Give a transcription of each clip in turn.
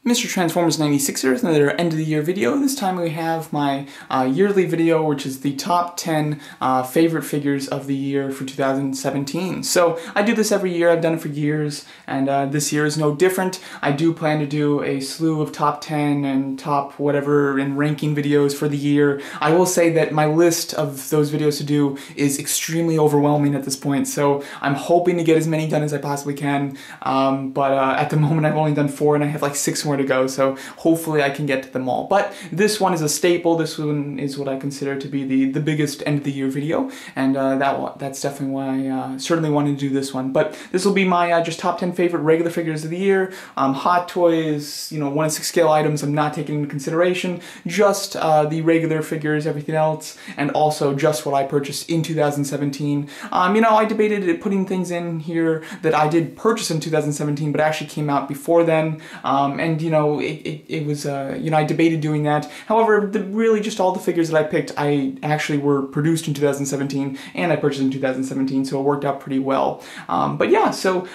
Mr. Transformers 96ers, another end of the year video. This time we have my yearly video, which is the top 10 favorite figures of the year for 2017. So I do this every year, I've done it for years, and this year is no different. I do plan to do a slew of top 10 and top whatever and ranking videos for the year. I will say that my list of those videos to do is extremely overwhelming at this point, so I'm hoping to get as many done as I possibly can, but at the moment I've only done 4 and I have like 6 more to go, so hopefully I can get to them all. But this one is a staple. This one is what I consider to be the biggest end of the year video, and that's definitely why I certainly wanted to do this one. But this will be my just top 10 favorite regular figures of the year. Hot Toys, 1/6 scale items I'm not taking into consideration, just the regular figures, everything else, and also just what I purchased in 2017. I debated putting things in here that I did purchase in 2017 but actually came out before then, and it was, I debated doing that. However, really just all the figures that I picked, I actually were produced in 2017, and I purchased in 2017, so it worked out pretty well. But yeah, so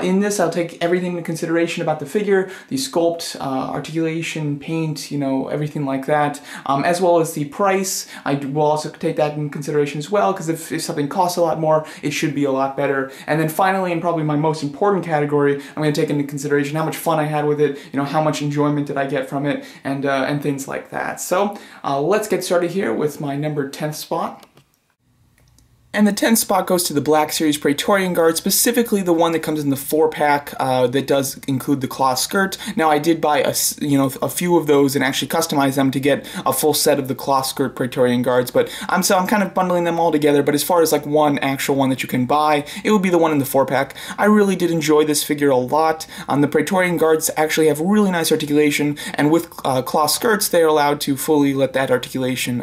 in this I'll take everything into consideration about the figure, the sculpt, articulation, paint, everything like that, as well as the price. I will also take that into consideration as well, because if something costs a lot more, it should be a lot better. And then finally, and probably my most important category, I'm going to take into consideration how much fun I had with it, how much enjoyment did I get from it, and things like that. So let's get started here with my number 10th spot. And the 10th spot goes to the Black Series Praetorian Guard, specifically the one that comes in the 4-pack that does include the cloth skirt. Now I did buy a few of those and actually customize them to get a full set of the cloth skirt Praetorian Guards, but I'm kind of bundling them all together. But as far as like one actual one that you can buy, it would be the one in the 4-pack. I really did enjoy this figure a lot. The Praetorian Guards actually have really nice articulation, and with cloth skirts they're allowed to fully let that articulation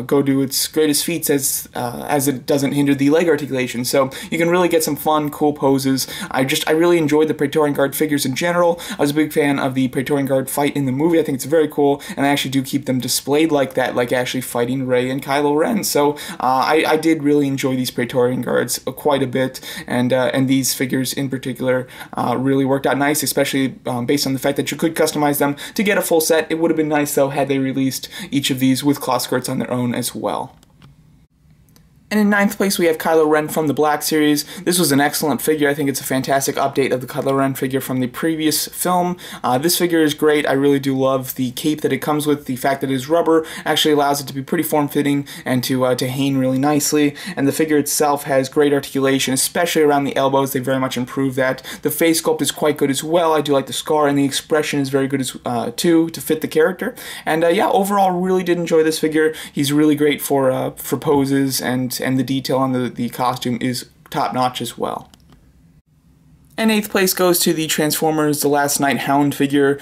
go to its greatest feats as it doesn't hinder the leg articulation. So you can really get some fun, cool poses. I really enjoyed the Praetorian Guard figures in general. I was a big fan of the Praetorian Guard fight in the movie. I think it's very cool, and I actually do keep them displayed like that, like actually fighting Rey and Kylo Ren. So I did really enjoy these Praetorian Guards quite a bit, and these figures in particular really worked out nice, especially based on the fact that you could customize them to get a full set. It would have been nice though had they released each of these with cloth skirts on their own as well. And in 9th place, we have Kylo Ren from the Black Series. This was an excellent figure. I think it's a fantastic update of the Kylo Ren figure from the previous film. This figure is great. I really do love the cape that it comes with. The fact that it is rubber actually allows it to be pretty form-fitting and to hang really nicely. And the figure itself has great articulation, especially around the elbows. They very much improved that. The face sculpt is quite good as well. I do like the scar, and the expression is very good as too, to fit the character. And yeah, overall, really did enjoy this figure. He's really great for poses, and the detail on the costume is top-notch as well. And 8th place goes to the Transformers The Last Knight Hound figure.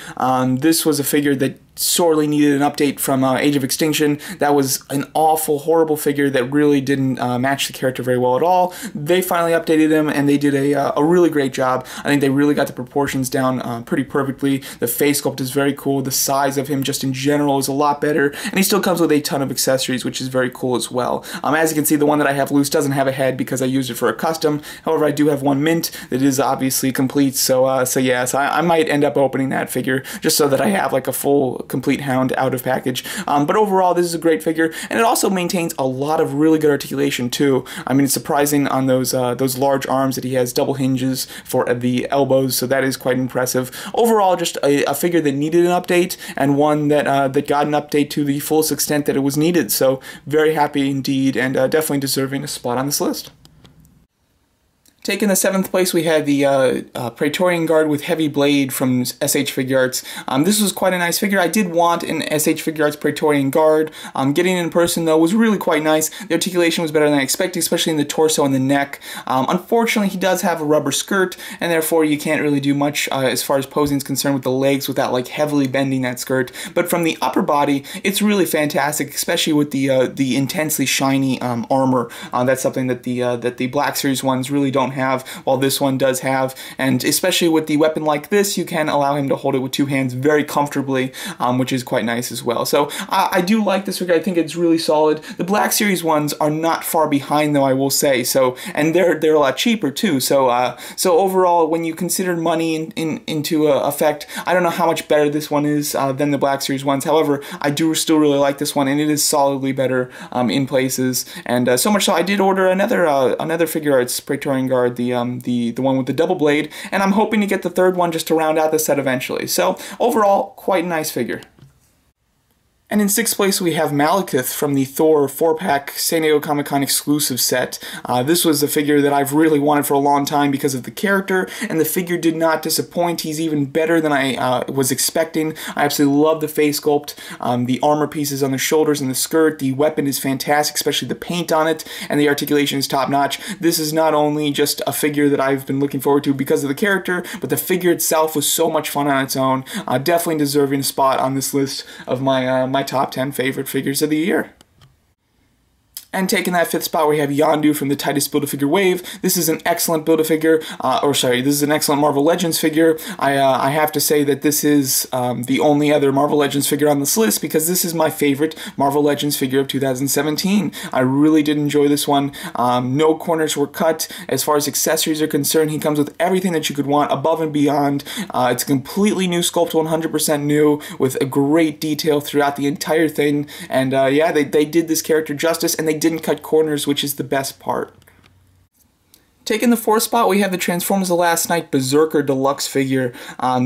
This was a figure that sorely needed an update from Age of Extinction. That was an awful, horrible figure that really didn't match the character very well at all. They finally updated him, and they did a really great job. I think they really got the proportions down pretty perfectly. The face sculpt is very cool. The size of him just in general is a lot better, and he still comes with a ton of accessories, which is very cool as well. As you can see, the one that I have loose doesn't have a head because I used it for a custom. However, I do have one mint that is obviously complete, so I might end up opening that figure just so that I have like a full complete Hound out of package. But overall, this is a great figure, and it also maintains a lot of really good articulation too. I mean, it's surprising on those large arms that he has double hinges for the elbows, so that is quite impressive. Overall, just a figure that needed an update, and one that got an update to the fullest extent that it was needed. So very happy indeed, and definitely deserving a spot on this list. Taking the 7th place, we had the Praetorian Guard with Heavy Blade from SH Figuarts. This was quite a nice figure. I did want an SH Figuarts Praetorian Guard. Getting it in person, though, was really quite nice. The articulation was better than I expected, especially in the torso and the neck. Unfortunately, he does have a rubber skirt, and therefore you can't really do much as far as posing is concerned with the legs without like heavily bending that skirt. But from the upper body, it's really fantastic, especially with the intensely shiny armor. That's something that the Black Series ones really don't don't have, while this one does have. And especially with the weapon like this, you can allow him to hold it with two hands very comfortably, which is quite nice as well. So I do like this figure. I think it's really solid. The Black Series ones are not far behind, though, I will say. So, and they're a lot cheaper too. So so overall, when you consider money into effect, I don't know how much better this one is than the Black Series ones. However, I do still really like this one, and it is solidly better in places. And so much so, I did order another figure arts Praetorian Guard, the one with the double blade, and I'm hoping to get the third one just to round out the set eventually. So overall, quite a nice figure. And in 6th place, we have Malekith from the Thor 4-pack San Diego Comic-Con exclusive set. This was a figure that I've really wanted for a long time because of the character, and the figure did not disappoint. He's even better than I was expecting. I absolutely love the face sculpt, the armor pieces on the shoulders and the skirt. The weapon is fantastic, especially the paint on it, and the articulation is top-notch. This is not only just a figure that I've been looking forward to because of the character, but the figure itself was so much fun on its own. Definitely deserving a spot on this list of my top 10 favorite figures of the year. And taking that 5th spot, we have Yondu from the Titus Build-A-Figure wave. This is an excellent Build-A-Figure, this is an excellent Marvel Legends figure. I have to say that this is the only other Marvel Legends figure on this list because this is my favorite Marvel Legends figure of 2017. I really did enjoy this one. No corners were cut. As far as accessories are concerned, he comes with everything that you could want above and beyond. It's a completely new sculpt, 100% new, with a great detail throughout the entire thing. And yeah, they did this character justice, and they didn't cut corners, which is the best part. Taking the 4th spot, we have the Transformers The Last Knight Berserker Deluxe figure.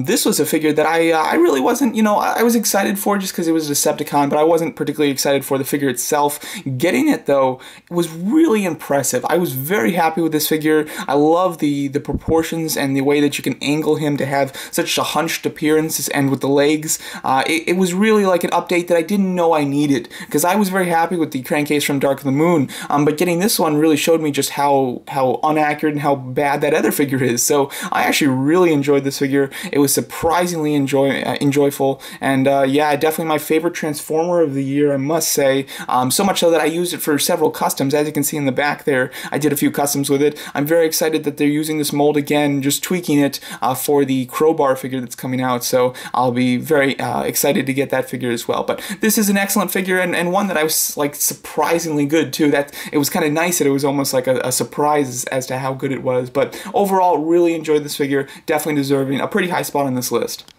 This was a figure that I really wasn't, I was excited for just because it was a Decepticon, but I wasn't particularly excited for the figure itself. Getting it, though, was really impressive. I was very happy with this figure. I love the proportions and the way that you can angle him to have such a hunched appearance, and with the legs. It was really like an update that I didn't know I needed, because I was very happy with the crankcase from Dark of the Moon, but getting this one really showed me just how inaccurate and how bad that other figure is. So I actually really enjoyed this figure. It was surprisingly enjoyable, and yeah, definitely my favorite Transformer of the year, I must say. So much so that I used it for several customs. As you can see in the back there, I did a few customs with it. I'm very excited that they're using this mold again, just tweaking it for the Crowbar figure that's coming out, so I'll be very excited to get that figure as well. But this is an excellent figure, and one that I was like surprisingly good too. That it was kind of nice that it was almost like a surprise as to how good it was. But overall, really enjoyed this figure. Definitely deserving a pretty high spot on this list.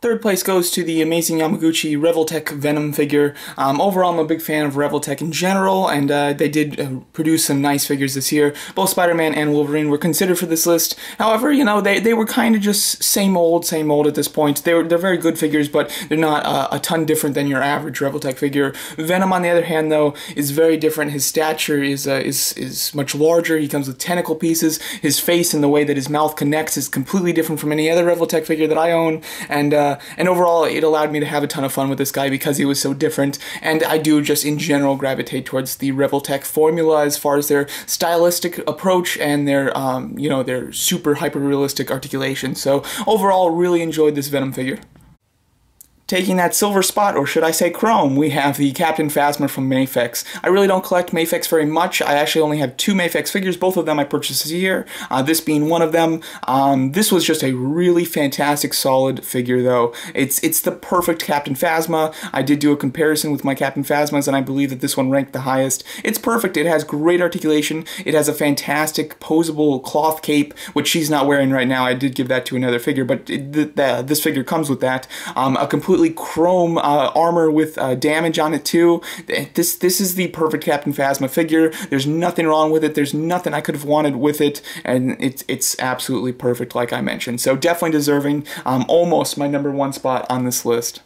3rd place goes to the Amazing Yamaguchi Revoltech Venom figure. Overall, I'm a big fan of Revoltech in general, and they did produce some nice figures this year. Both Spider-Man and Wolverine were considered for this list. However, they were kind of just same old at this point. They're very good figures, but they're not a ton different than your average Revoltech figure. Venom, on the other hand, though, is very different. His stature is much larger. He comes with tentacle pieces. His face and the way that his mouth connects is completely different from any other Revoltech figure that I own, and overall, it allowed me to have a ton of fun with this guy because he was so different, and I do just in general gravitate towards the Revoltech formula as far as their stylistic approach and their, their super hyper-realistic articulation. So overall, really enjoyed this Venom figure. Taking that silver spot, or should I say chrome, we have the Captain Phasma from Mafex. I really don't collect Mafex very much. I actually only have 2 Mafex figures, both of them I purchased this year, this being one of them. This was just a really fantastic, solid figure, though. It's the perfect Captain Phasma. I did do a comparison with my Captain Phasmas, and I believe that this one ranked the highest. It's perfect. It has great articulation. It has a fantastic posable cloth cape, which she's not wearing right now. I did give that to another figure, but this figure comes with that. A completely chrome armor with damage on it too. This is the perfect Captain Phasma figure. There's nothing wrong with it. There's nothing I could have wanted with it, and it's absolutely perfect, like I mentioned. So definitely deserving almost my #1 spot on this list.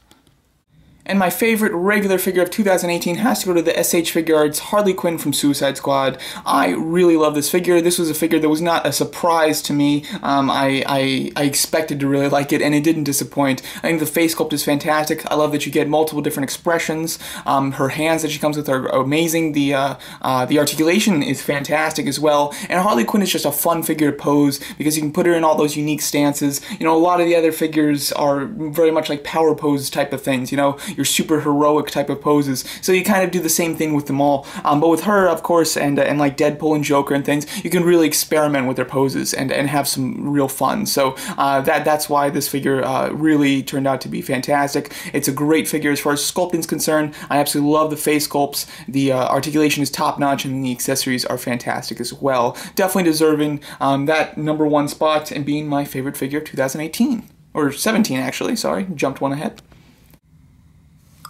And my favorite regular figure of 2018 has to go to the SH Figuarts Harley Quinn from Suicide Squad. I really love this figure. This was a figure that was not a surprise to me. I expected to really like it, and it didn't disappoint. I think the face sculpt is fantastic. I love that you get multiple different expressions. Her hands that she comes with are amazing. The articulation is fantastic as well. And Harley Quinn is just a fun figure to pose because you can put her in all those unique stances. A lot of the other figures are very much like power pose type of things. your super heroic type of poses. So you kind of do the same thing with them all. But with her, of course, and like Deadpool and Joker and things, you can really experiment with their poses and have some real fun. So that's why this figure really turned out to be fantastic. It's a great figure as far as sculpting is concerned. I absolutely love the face sculpts. The articulation is top-notch, and the accessories are fantastic as well. Definitely deserving that #1 spot and being my favorite figure of 2018. Or 17, actually. Sorry, jumped one ahead.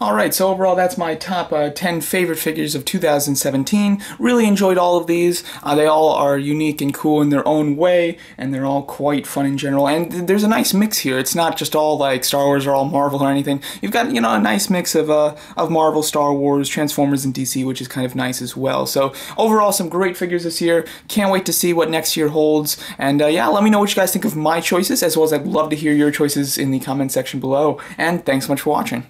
Alright, so overall that's my top 10 favorite figures of 2017. Really enjoyed all of these. They all are unique and cool in their own way, and they're all quite fun in general. And there's a nice mix here. It's not just all like Star Wars or all Marvel or anything. You've got, you know, a nice mix of Marvel, Star Wars, Transformers, and DC, which is kind of nice as well. So overall, some great figures this year. Can't wait to see what next year holds. And yeah, let me know what you guys think of my choices, as well as I'd love to hear your choices in the comment section below. And thanks so much for watching.